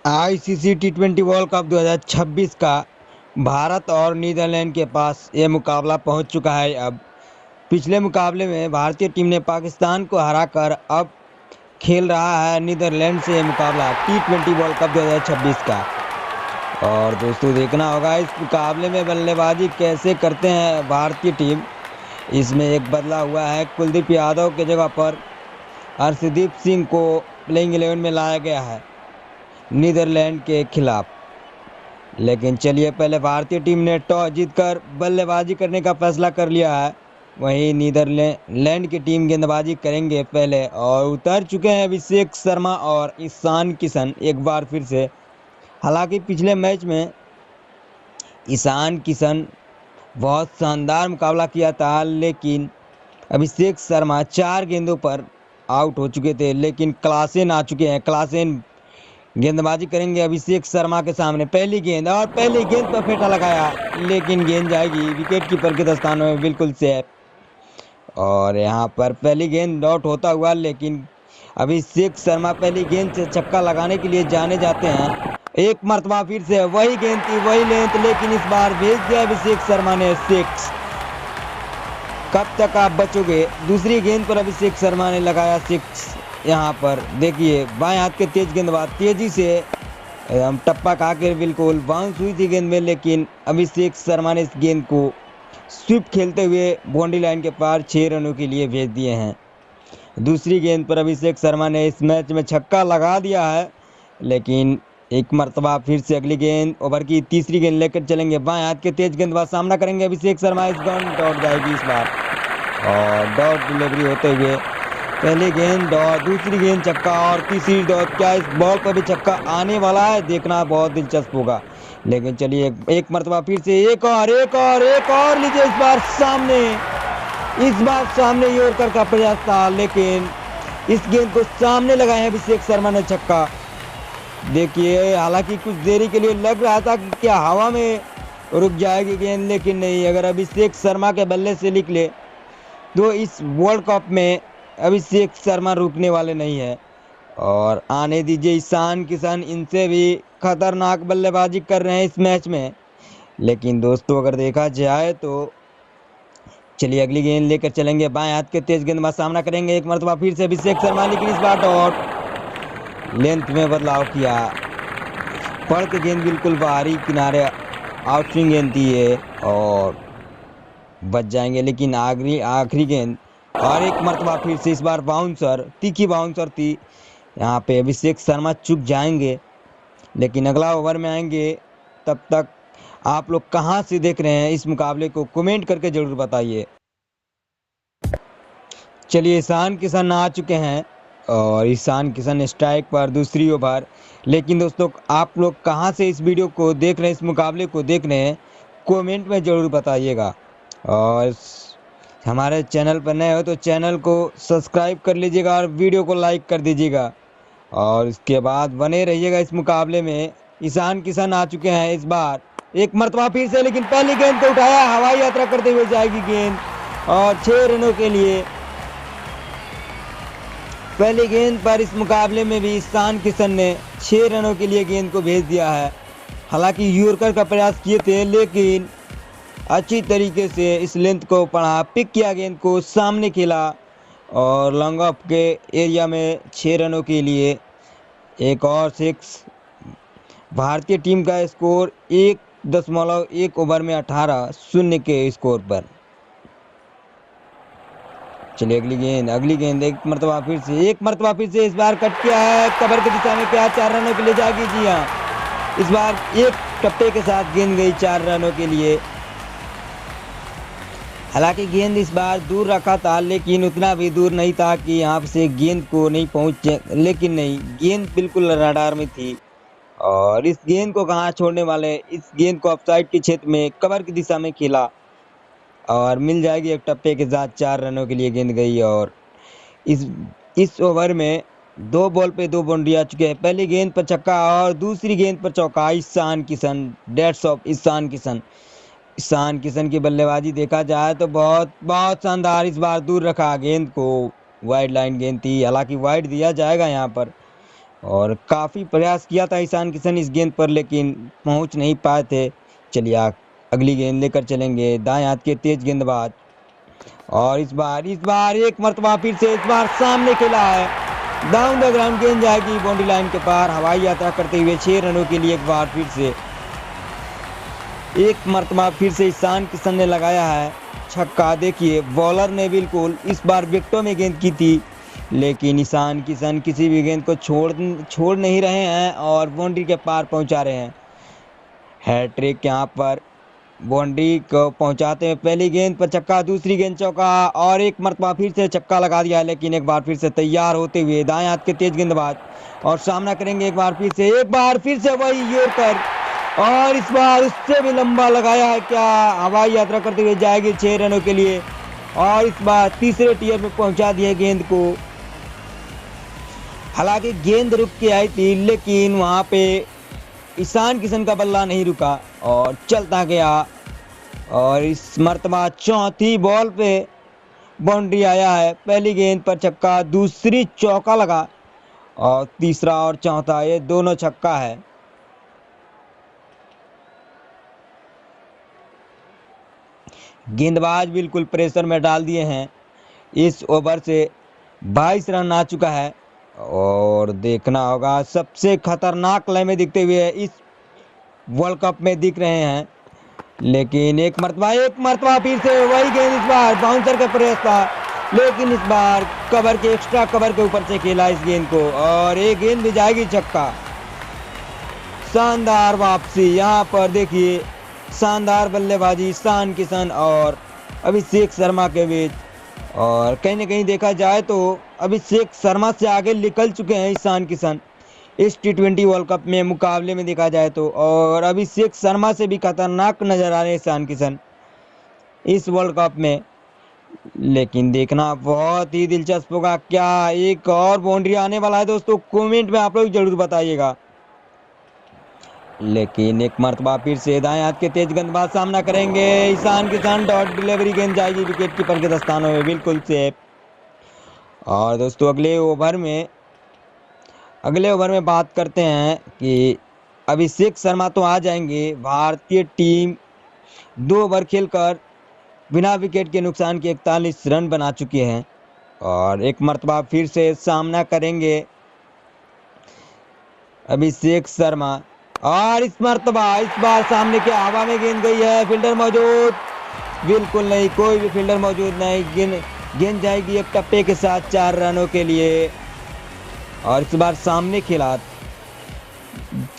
ICC टी20 world cup 2026 का भारत और Netherlands के पास ये मुकाबला पहुंच चुका है। अब पिछले मुकाबले में भारतीय टीम ने पाकिस्तान को हराकर अब खेल रहा है नीदरलैंड से ये मुकाबला टी20 वर्ल्ड कप 2026 का। और दोस्तों देखना होगा इस मुकाबले में बल्लेबाजी कैसे करते हैं भारतीय टीम। इसमें एक बदला हुआ है, कुलदीप यादव के जगह पर हर्षदीप सिंह को प्लेइंग 11 में लाया गया है नीदरलैंड के खिलाफ। लेकिन चलिए, पहले भारतीय टीम ने टॉस जीतकर बल्लेबाजी करने का फैसला कर लिया है। वहीं नीदरलैंड की टीम गेंदबाजी करेंगे पहले, और उतर चुके हैं अभिषेक शर्मा और ईशान किशन एक बार फिर से। हालांकि पिछले मैच में ईशान किशन बहुत शानदार मुकाबला किया था, लेकिन अभिषेक शर्मा 4 गेंदों पर आउट हो चुके थे। लेकिन क्लासेन आ चुके हैं, क्लासेन गेंदबाजी करेंगे अभिषेक शर्मा के सामने। पहली गेंद, और पहली गेंद पर फेंटा लगाया, लेकिन गेंद जाएगी विकेट कीपर के दस्तानों में बिल्कुल सेफ। और यहाँ पर पहली गेंद डॉट होता हुआ, लेकिन अभिषेक शर्मा पहली गेंद से छक्का लगाने के लिए जाने जाते हैं। एक मरतबा फिर से वही गेंद थी, वही लेंथ, लेकिन इस बार भेज दिया अभिषेक शर्मा ने 6। कब तक आप बचोगे? दूसरी गेंद पर अभिषेक शर्मा ने लगाया 6। यहाँ पर देखिए, बाएं हाथ के तेज गेंदबाज तेजी से टप्पा खा के बिल्कुल बाउंस हुई थी गेंद में, लेकिन अभिषेक शर्मा ने इस गेंद को स्वीप खेलते हुए बाउंड्री लाइन के पार 6 रनों के लिए भेज दिए हैं। दूसरी गेंद पर अभिषेक शर्मा ने इस मैच में छक्का लगा दिया है, लेकिन एक मरतबा फिर से अगली गेंद, ओवर की तीसरी गेंद लेकर चलेंगे। बाएं हाथ के तेज गेंदबाज सामना करेंगे अभिषेक शर्मा, इस गेंद डॉट जाएगी इस बार, और डॉट डिलीवरी होते हुए पहली गेंद डॉट, दूसरी गेंद छक्का, और तीसरी डॉट। क्या इस बॉल पर भी छक्का आने वाला है? देखना बहुत दिलचस्प होगा। लेकिन चलिए, एक मरतबा फिर से एक और लीजिए, इस बार सामने यॉर्कर का प्रयास था, लेकिन इस गेंद को सामने लगाए हैं अभिषेक शर्मा ने छक्का। देखिए, हालांकि कुछ देरी के लिए लग रहा था कि क्या हवा में रुक जाएगी गेंद, लेकिन नहीं। अगर अभिषेक शर्मा के बल्ले से निकले तो इस वर्ल्ड कप में अभिषेक शर्मा रुकने वाले नहीं है। और आने दीजिए ईशान किशन, इनसे भी खतरनाक बल्लेबाजी कर रहे हैं इस मैच में। लेकिन दोस्तों अगर देखा जाए तो चलिए अगली गेंद लेकर चलेंगे। बाएं हाथ के तेज गेंदबाज सामना करेंगे एक मरतबा फिर से अभिषेक शर्मा, लेकिन इस बार डॉट लेंथ में बदलाव किया, पड़ के गेंद बिल्कुल बाहरी किनारे आउट स्विंग गेंद थी है, और बच जाएंगे। लेकिन आखिरी गेंद, और एक मरतबा फिर से, इस बार बाउंसर, तीखी बाउंसर थी। यहाँ पे अभिषेक शर्मा चुक जाएंगे, लेकिन अगला ओवर में आएंगे। तब तक आप लोग कहाँ से देख रहे हैं इस मुकाबले को, कमेंट करके जरूर बताइए। चलिए, ईशान किशन आ चुके हैं, और ईशान किशन स्ट्राइक पर दूसरी ओवर। लेकिन दोस्तों आप लोग कहाँ से इस वीडियो को देख रहे हैं, इस मुकाबले को देख रहे हैं, कमेंट में ज़रूर बताइएगा। और हमारे चैनल पर नए हो तो चैनल को सब्सक्राइब कर लीजिएगा और वीडियो को लाइक कर दीजिएगा। और इसके बाद बने रहिएगा इस मुकाबले में। ईशान किशन आ चुके हैं इस बार, एक मरतबा फिर से, लेकिन पहली गेंद को उठाया, हवाई यात्रा करते हुए जाएगी गेंद, और 6 रनों के लिए। पहली गेंद पर इस मुकाबले में भी ईशान किशन ने 6 रनों के लिए गेंद को भेज दिया है। हालांकि यॉर्कर का प्रयास किए थे, लेकिन अच्छी तरीके से इस लेंथ को पढ़ा, पिक किया, गेंद को सामने खेला, और लॉन्ग ऑफ के एरिया में 6 रनों के लिए एक और 6। भारतीय टीम का स्कोर 1.1 ओवर में 18-0 के स्कोर पर। चलिए अगली गेंद एक मरतबा फिर से, इस बार कट किया है कवर की दिशा में, क्या 4 रनों के लिए जाएगी? जी हाँ, इस बार एक टप्पे के साथ गेंद गई 4 रनों के लिए। हालांकि गेंद इस बार दूर रखा था, लेकिन उतना भी दूर नहीं था कि यहाँ से गेंद को नहीं पहुँचे, लेकिन नहीं, गेंद बिल्कुल रडार में थी, और इस गेंद को कहाँ छोड़ने वाले। इस गेंद को ऑफसाइड के क्षेत्र में कवर की दिशा में खेला, और मिल जाएगी एक टप्पे के साथ। 4 रनों के लिए गेंद गई, और इस ओवर में 2 बॉल पे 2 बाउंड्री आ चुके हैं। पहली गेंद पर छक्का और दूसरी गेंद पर चौका। ईशान किशन, डेट्स ऑफ ईशान किशन की बल्लेबाजी देखा जाए तो बहुत बहुत शानदार। इस बार दूर रखा गेंद को, वाइड लाइन गेंद थी, हालांकि वाइड दिया जाएगा यहाँ पर, और काफ़ी प्रयास किया था ईशान किशन इस गेंद पर, लेकिन पहुंच नहीं पाए थे। चलिए अगली गेंद लेकर चलेंगे। दाएं हाथ के तेज गेंदबाज, और इस बार एक मरतबा फिर से, इस बार सामने खेला है, डाउन द ग्राउंड, गेंद जाएगी बाउंड्री लाइन के पार, हवाई यात्रा करते हुए 6 रनों के लिए एक बार फिर से, एक मरतबा फिर से ईशान किशन ने लगाया है छक्का। देखिए बॉलर ने बिल्कुल इस बार विकेटों में गेंद की थी, लेकिन ईशान किशन किसी भी गेंद को छोड़ नहीं रहे हैं और बाउंड्री के पार पहुंचा रहे हैं। हैट्रिक यहाँ पर बाउंड्री को पहुंचाते हैं। पहली गेंद पर छक्का, दूसरी गेंद चौका, और एक मरतबा फिर से छक्का लगा दिया, लेकिन एक बार फिर से तैयार होते हुए दाएं हाथ के तेज गेंदबाज, और सामना करेंगे एक बार फिर से वही यॉर्कर, और इस बार उससे भी लंबा लगाया है क्या, हवाई यात्रा करते हुए जाएगी 6 रनों के लिए, और इस बार तीसरे टियर में पहुंचा दिया गेंद को। हालांकि गेंद रुक के आई थी, लेकिन वहां पे ईशान किशन का बल्ला नहीं रुका और चलता गया, और इस मरतबा चौथी बॉल पे बाउंड्री आया है। पहली गेंद पर छक्का, दूसरी चौका लगा, और तीसरा और चौथा ये दोनों छक्का है। गेंदबाज बिल्कुल प्रेशर में डाल दिए हैं। इस ओवर से 22 रन आ चुका है, और देखना होगा सबसे खतरनाक लय में दिखते हुए इस वर्ल्ड कप में दिख रहे हैं। लेकिन एक मरतबा फिर से वही गेंद, इस बार बाउंसर का प्रयास था, लेकिन इस बार एक्स्ट्रा कवर के ऊपर से खेला इस गेंद को, और एक गेंद भी जाएगी छक्का। शानदार वापसी यहाँ पर, देखिए शानदार बल्लेबाजी ईशान किशन और अभिषेक शर्मा के बीच, और कहीं ना कहीं देखा जाए तो अभिषेक शर्मा से आगे निकल चुके हैं ईशान किशन इस T20 वर्ल्ड कप में मुकाबले में देखा जाए तो, और अभिषेक शर्मा से भी खतरनाक नजर आ रहे हैं ईशान किशन इस वर्ल्ड कप में। लेकिन देखना बहुत ही दिलचस्प होगा, क्या एक और बाउंड्री आने वाला है दोस्तों, कमेंट में आप लोग जरूर बताइएगा। लेकिन एक मरतबा फिर से दाएं हाथ के तेज गेंदबाज सामना करेंगे ईशान किशन, डॉट डिलीवरी, गेंद जाएगी विकेट कीपर के दस्तानों में, बिल्कुल सेफ। और दोस्तों अगले ओवर में बात करते हैं कि अभिषेक शर्मा तो आ जाएंगे। भारतीय टीम 2 ओवर खेलकर बिना विकेट के नुकसान के 41 रन बना चुके हैं, और एक मरतबा फिर से सामना करेंगे अभिषेक शर्मा, और इस बार सामने के हवा में गेंद गई है, फील्डर मौजूद बिल्कुल नहीं, कोई भी फील्डर मौजूद नहीं, गेंद जाएगी एक टप्पे के साथ 4 रनों के लिए। और इस बार सामने खेला,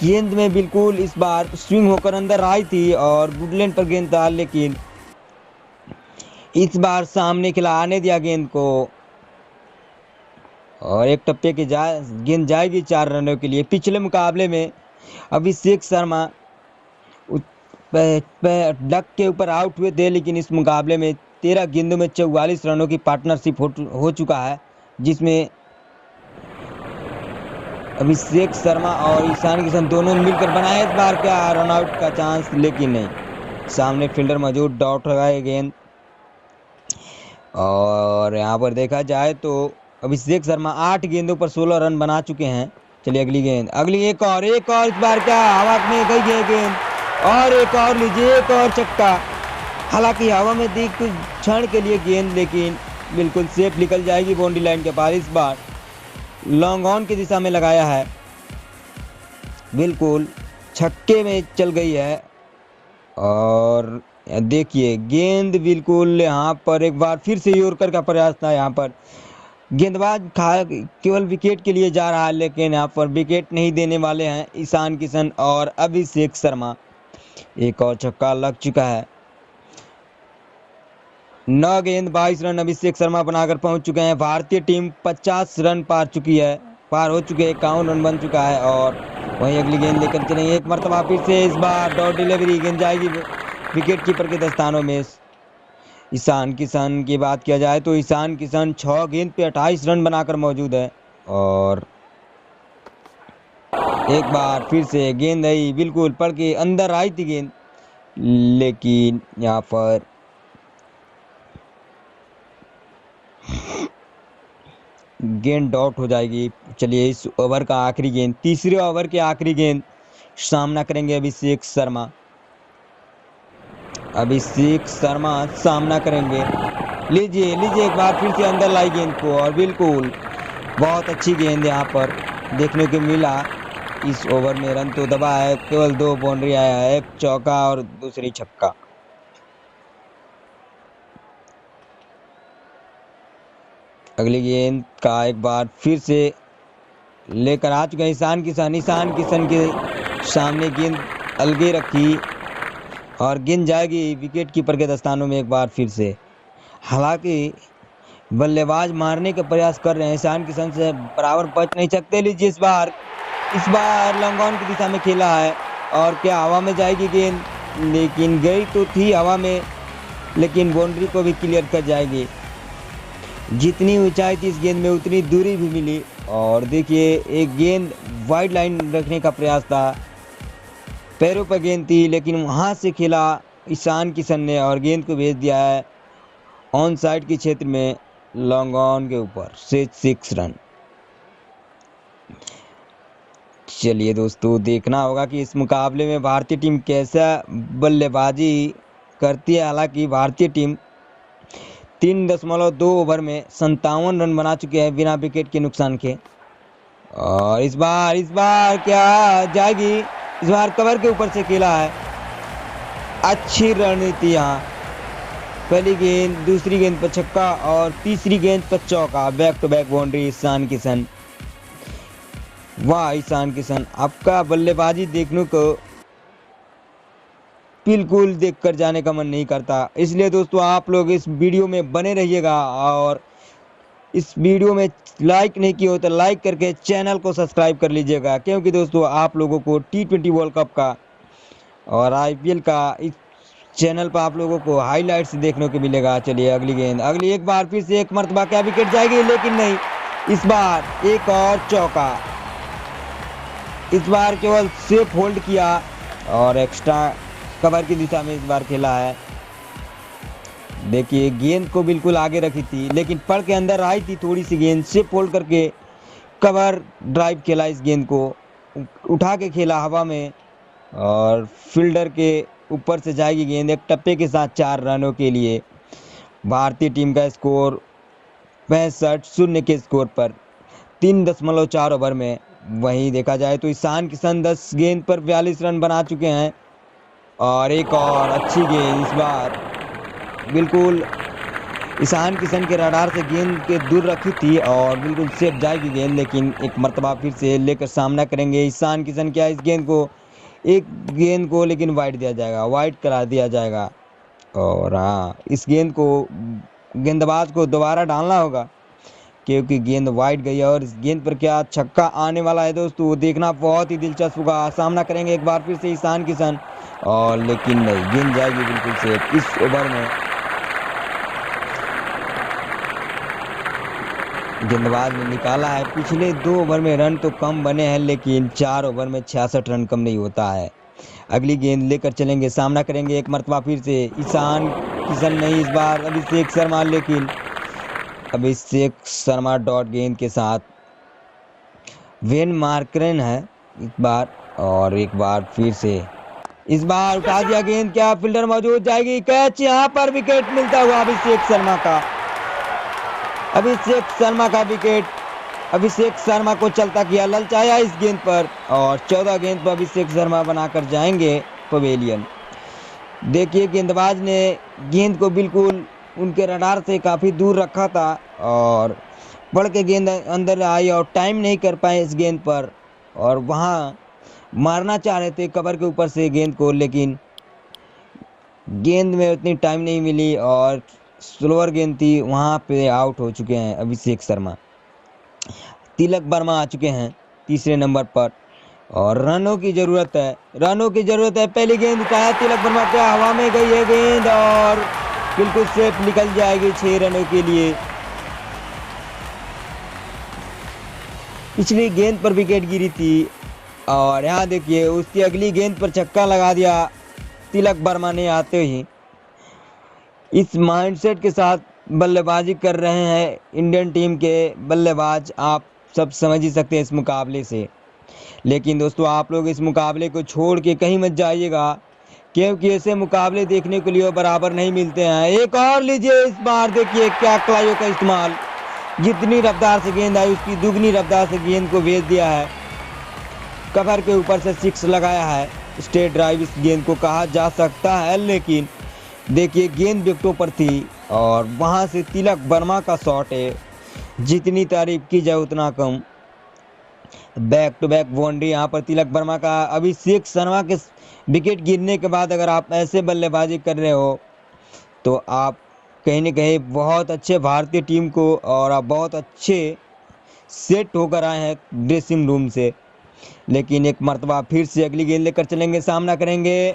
गेंद में बिल्कुल इस बार स्विंग होकर अंदर आई थी और वुडलैंड पर गेंद था, लेकिन इस बार सामने खिला आने दिया गेंद को, और एक टप्पे की गेंद जाएगी 4 रनों के लिए। पिछले मुकाबले में अभिषेक शर्मा डक के ऊपर आउट हुए थे, लेकिन इस मुकाबले में 13 गेंदों में 44 रनों की पार्टनरशिप हो चुका है, जिसमें अभिषेक शर्मा और ईशान किशन दोनों मिलकर बनाए इस बार क्या रन आउट का चांस, लेकिन नहीं, सामने फील्डर मौजूद, डॉट लगाए गेंद। और यहाँ पर देखा जाए तो अभिषेक शर्मा 8 गेंदों पर 16 रन बना चुके हैं। चलिए अगली गेंद, एक और इस बार क्या हवा में गई है गेंद, और एक और लीजिए, एक और छक्का। हालांकि हवा में दी कुछ क्षण के लिए गेंद, लेकिन बिल्कुल सेफ निकल जाएगी बाउंड्री लाइन के पार। इस बार लॉन्ग ऑन की दिशा में लगाया है, बिल्कुल छक्के में चल गई है, और देखिए गेंद बिल्कुल यहाँ पर एक बार फिर से यॉर्कर का प्रयास था। यहाँ पर गेंदबाज केवल विकेट के लिए जा रहा है, लेकिन यहाँ पर विकेट नहीं देने वाले हैं ईशान किशन और अभिषेक शर्मा। एक और छक्का लग चुका है। 9 गेंद 22 रन अभिषेक शर्मा बनाकर पहुंच चुके हैं। भारतीय टीम 50 रन पार हो चुके हैं, 51 रन बन चुका है, और वहीं अगली गेंद लेकर चलेंगे। एक मरतबा फिर से इस बार डॉट डिलीवरी, गेंद जाएगी विकेट कीपर के दस्तानों में। ईशान किशन की बात किया जाए तो ईशान किशन 6 गेंद पे 28 रन बनाकर मौजूद है, और एक बार फिर से गेंद आई, बिल्कुल पड़ के अंदर आई थी गेंद, लेकिन यहाँ पर गेंद डॉट हो जाएगी। चलिए इस ओवर का आखिरी गेंद, तीसरे ओवर के आखिरी गेंद, सामना करेंगे अभिषेक शर्मा। अभिषेक शर्मा सामना करेंगे। लीजिए लीजिए, एक बार फिर से अंदर लाई गेंद को, और बिल्कुल बहुत अच्छी गेंद यहाँ पर देखने को मिला। इस ओवर में रन तो दबा है, केवल 2 बाउंड्री आया है, एक चौका और दूसरी छक्का। अगली गेंद का एक बार फिर से लेकर आ चुके हैं ईशान किशन। ईशान किशन के सामने गेंद अलगे रखी और गेंद जाएगी विकेट कीपर के दस्तानों में एक बार फिर से। हालांकि बल्लेबाज मारने का प्रयास कर रहे हैं, ईशान किशन से बराबर बच नहीं सकते। लीजिए इस बार लॉन्ग ऑन की दिशा में खेला है, और क्या हवा में जाएगी गेंद, लेकिन गई तो थी हवा में, लेकिन बाउंड्री को भी क्लियर कर जाएगी। जितनी ऊंचाई थी इस गेंद में उतनी दूरी भी मिली। और देखिए एक गेंद वाइड लाइन रखने का प्रयास था, पैरों पर गेंद थी, लेकिन वहां से खेला ईशान किशन ने और गेंद को भेज दिया है ऑन साइड के क्षेत्र में, लॉन्ग ऑन के ऊपर से 6 रन। चलिए दोस्तों, देखना होगा कि इस मुकाबले में भारतीय टीम कैसा बल्लेबाजी करती है। हालांकि भारतीय टीम 3.2 ओवर में 57 रन बना चुके हैं बिना विकेट के नुकसान के। और इस बार क्या जाएगी, इस बार कवर के ऊपर से खेला है, अच्छी रणनीति यहाँ। पहली गेंद, दूसरी गेंद पर छक्का और तीसरी गेंद पर चौका, back to back boundary Ishan Kishan. वाह ईशान किशन, आपका बल्लेबाजी देखने को बिल्कुल देखकर जाने का मन नहीं करता। इसलिए दोस्तों आप लोग इस वीडियो में बने रहिएगा, और इस वीडियो में लाइक नहीं किया हो तो लाइक करके चैनल को सब्सक्राइब कर लीजिएगा, क्योंकि दोस्तों आप लोगों को T20 वर्ल्ड कप का और IPL का इस चैनल पर आप लोगों को हाईलाइट्स देखने को मिलेगा। चलिए अगली गेंद, अगली एक बार फिर से एक मरतबा क्या विकेट जाएगी, लेकिन नहीं, इस बार एक और चौका। इस बार केवल सेफ होल्ड किया और एक्स्ट्रा कवर की दिशा में इस बार खेला है। देखिए गेंद को बिल्कुल आगे रखी थी, लेकिन पड़ के अंदर आई थी थोड़ी सी गेंद, सेफ होल्ड करके कवर ड्राइव खेला, इस गेंद को उठा के खेला हवा में, और फील्डर के ऊपर से जाएगी गेंद एक टप्पे के साथ 4 रनों के लिए। भारतीय टीम का स्कोर 65-0 के स्कोर पर 3.4 ओवर में। वहीं देखा जाए तो ईशान किशन 10 गेंद पर 42 रन बना चुके हैं, और एक और अच्छी गेंद, इस बार बिल्कुल ईशान किशन के रडार से गेंद के दूर रखी थी और बिल्कुल सेफ जाएगी गेंद, लेकिन एक मरतबा फिर से लेकर सामना करेंगे ईशान किशन। क्या इस गेंद को, एक गेंद को लेकिन वाइड दिया जाएगा, वाइड करा दिया जाएगा। और हाँ, इस गेंद को गेंदबाज को दोबारा डालना होगा, क्योंकि गेंद वाइड गई है। और इस गेंद पर क्या छक्का आने वाला है दोस्तों, देखना बहुत ही दिलचस्प होगा। सामना करेंगे एक बार फिर से ईशान किशन, और लेकिन नहीं, गेंद जाएगी बिल्कुल सेफ। इस ओवर में गेंदबाज ने निकाला है, पिछले 2 ओवर में रन तो कम बने हैं, लेकिन 4 ओवर में 66 रन कम नहीं होता है। अगली गेंद लेकर चलेंगे, सामना करेंगे एक मरतबा फिर से ईशान किशन, नहीं इस बार अभिषेक शर्मा, लेकिन अभिषेक शर्मा डॉट गेंद के साथ वेन मार्करेन है इस बार। और एक बार फिर से इस बार उठा दिया गेंद, क्या फील्डर मौजूद, जाएगी कैच, यहाँ पर विकेट मिलता हुआ अभिषेक शर्मा का। अभिषेक शर्मा का विकेट, अभिषेक शर्मा को चलता किया, ललचाया इस गेंद पर, और 14 गेंद पर अभिषेक शर्मा बनाकर जाएंगे पवेलियन। देखिए गेंदबाज ने गेंद को बिल्कुल उनके रडार से काफ़ी दूर रखा था, और बढ़ के गेंद अंदर आई और टाइम नहीं कर पाए इस गेंद पर, और वहाँ मारना चाह रहे थे कवर के ऊपर से गेंद को, लेकिन गेंद में उतनी टाइम नहीं मिली और स्लोअर गेंद थी, वहाँ पे आउट हो चुके हैं अभिषेक शर्मा। तिलक वर्मा आ चुके हैं तीसरे नंबर पर, और रनों की ज़रूरत है, रनों की ज़रूरत है। पहली गेंद उठाया तिलक वर्मा पे, हवा में गई है गेंद और बिल्कुल सेफ निकल जाएगी 6 रनों के लिए। पिछली गेंद पर विकेट गिरी थी, और यहाँ देखिए उसकी अगली गेंद पर छक्का लगा दिया तिलक वर्मा ने आते ही। इस माइंडसेट के साथ बल्लेबाजी कर रहे हैं इंडियन टीम के बल्लेबाज, आप सब समझ ही सकते हैं इस मुकाबले से। लेकिन दोस्तों आप लोग इस मुकाबले को छोड़ के कहीं मत जाइएगा, क्योंकि ऐसे मुकाबले देखने के लिए बराबर नहीं मिलते हैं। एक और लीजिए, इस बार देखिए क्या कलाइयों का इस्तेमाल, जितनी रफ्तार से गेंद आई उसकी दुगनी रफ्तार से गेंद को भेज दिया है, कवर के ऊपर से सिक्स लगाया है। स्ट्रेट ड्राइव इस गेंद को कहा जा सकता है, लेकिन देखिए गेंद विकेटों पर थी और वहां से तिलक वर्मा का शॉट है, जितनी तारीफ की जाए उतना कम। बैक टू बैक बाउंड्री यहाँ पर तिलक वर्मा का। अभिषेक शर्मा के विकेट गिरने के बाद अगर आप ऐसे बल्लेबाजी कर रहे हो तो आप कहीं न कहीं बहुत अच्छे भारतीय टीम को, और आप बहुत अच्छे सेट होकर आए हैं ड्रेसिंग रूम से। लेकिन एक मर्तबा फिर से अगली गेंद लेकर चलेंगे, सामना करेंगे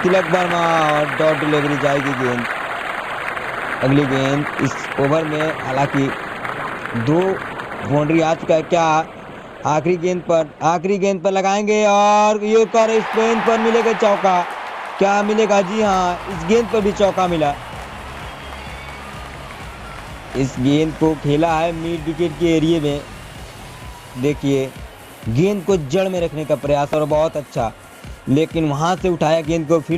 तिलक वर्मा और डॉट डिलीवरी जाएगी गेंद। अगली गेंद इस ओवर में हालांकि 2 बाउंड्री आ चुका है। क्या आखिरी गेंद पर लगाएंगे और ये कर स्पिन पर मिलेगा चौका, क्या मिलेगा? जी हाँ, इस गेंद पर भी चौका मिला। इस गेंद को खेला है मिड विकेट के एरिया में। देखिए गेंद को जड़ में रखने का प्रयास और बहुत अच्छा, लेकिन वहां से उठाया गेंद को फील्ड